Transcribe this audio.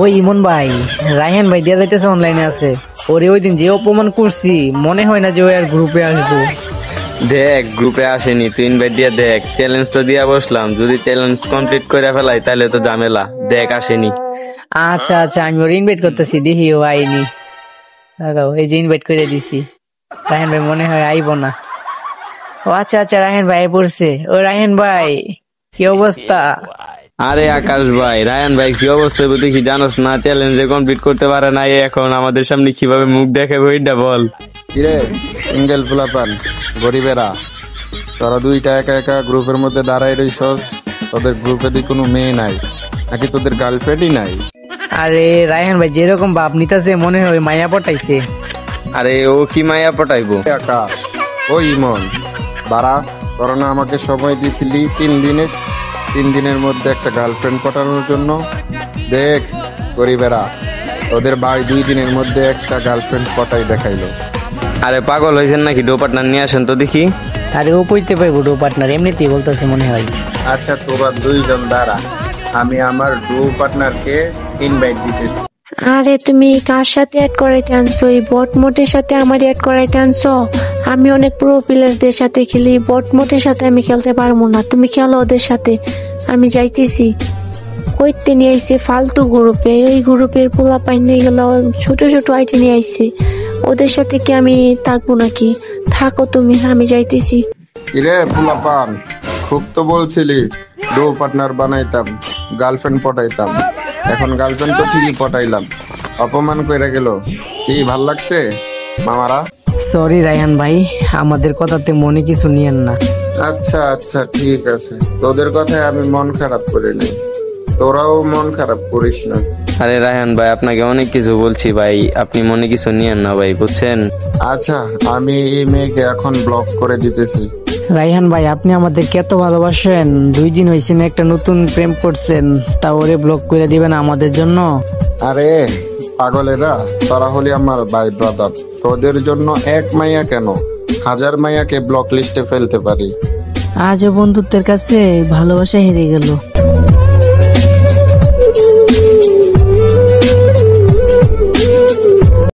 ওই ইমন ভাই, রায়হান ভাই দিয়া যাইতেছে অনলাইনে আছে। ওরে ওই দিন যে অপমান করছি, মনে হয় না যে ওই আর গ্রুপে আসবো। দেখ গ্রুপে আসেনি, তুই ইনভাইট দিয়ে দেখ। চ্যালেঞ্জ তো দিয়া বসলাম, যদি চ্যালেঞ্জ কমপ্লিট করে ফেলাই তাহলে তো ঝামেলা। দেখ আসেনি। আচ্ছা আচ্ছা, আমি ওর ইনভাইট করতেছি, দেখি ও আইনি। দাঁড়াও, এই যে ইনভাইট করে দিছি। রায়হান ভাই মনে হয় আইবো না। ও আচ্ছা আচ্ছা, রায়হান ভাই পড়ছে। ও রায়হান ভাই, কি অবস্থা? আরে আকাশ ভাই, রায়ান ভাই কি অবস্থা হবে তুই কি জানোস না? চ্যালেঞ্জে কমপ্লিট করতে পারে না, এখন আমাদের সামনে কিভাবে মুখ দেখাবে ওইটা বল। কিরে সিঙ্গেল ফুলাপান গরিবেরা, তোরা দুইটা একা একা গ্রুপের মধ্যে দাঁড়াই রইছস। তোদের গ্রুপে দি কোনো মেয়ে নাই নাকি? তোদের গার্লফ্রেন্ডই নাই? আরে রায়হান ভাই যেরকম ভাব নিতেছে, মনে হয় মায়া পটাইছে। আরে ও কি মায়া পটাইবো? আকাশ, ওই ইমন, বাড়া, তোরা না আমাকে সময় দিয়েছিলি 3 দিনের। 3 দিনের মধ্যে একটা গার্লফ্রেন্ড পটানোর জন্য। দেখ গরিবেরা, তোদের ভাই 2 দিনের মধ্যে একটা গার্লফ্রেন্ড পটাই দেখাইলো। আরে পাগল হয়েছেন নাকি? ডো পার্টনার নিয়ে আসেন তো দেখি। আরে ও কইতে পাইবো ডো পার্টনার, এমনিতেই বলতেছে মনে হয়। আচ্ছা তোরা দুইজন দাঁড়া, আমি আমার ডু পার্টনারকে ইনভাইট দিতেছি। আরে তুমি কার সাথে অ্যাড করাইতে আনছো? এই বট মোটের সাথে আমার অ্যাড করাইতে আনছো? আমি অনেক প্রো প্লেয়ারদের সাথে খেলি, বট মোটের সাথে আমি খেলতে পারবো না। তুমি খেলো ওদের সাথে, আমি যাইতেছি। ওইতে নিয়ে আইছে ফালতু গ্রুপে, ওই গ্রুপের পোলা পাই নিয়ে গেল, ছোট ছোট আইটি নিয়ে আইছে। ওদের সাথে কি আমি থাকবো নাকি? থাকো তুমি, আমি যাইতেছি। কিরে ফুলাপান, খুব তো বলছিলি ডু পার্টনার বানাইতাম, গার্লফ্রেন্ড পটাইতাম। এখন গার্লফ্রেন্ড তো ঠিকই পটাইলাম, অপমান কইরা গেল। কি ভাল লাগছে মামারা? সরি রায়হান ভাই, আমাদের কথাতে মনে কিছু নিয়েন না। আচ্ছা আচ্ছা ঠিক আছে, তোদের কথায় আমি মন খারাপ করি নাই, তোরাও মন খারাপ করিস না। আরে রায়হান ভাই, আপনাকে অনেক কিছু বলছি ভাই, আপনি মনে কিছু নিয়েন না ভাই, বুঝছেন? আচ্ছা আমি এই মেয়েকে এখন ব্লক করে দিতেছি। রায়হান ভাই, আপনি আমাদেরকে এত ভালোবাসেন, 2 দিন হয়েছে না একটা নতুন প্রেম করছেন, তা ওরে ব্লক করে দিবেন আমাদের জন্য? আরে পাগলেরা, তোরা হলি আমার ভাই ব্রাদার, তোদের জন্য এক মাইয়া কেন 1000 মাইয়াকে ব্লক লিস্টে ফেলতে পারি। আজও বন্ধুত্বের কাছে ভালোবাসা হেরে গেল।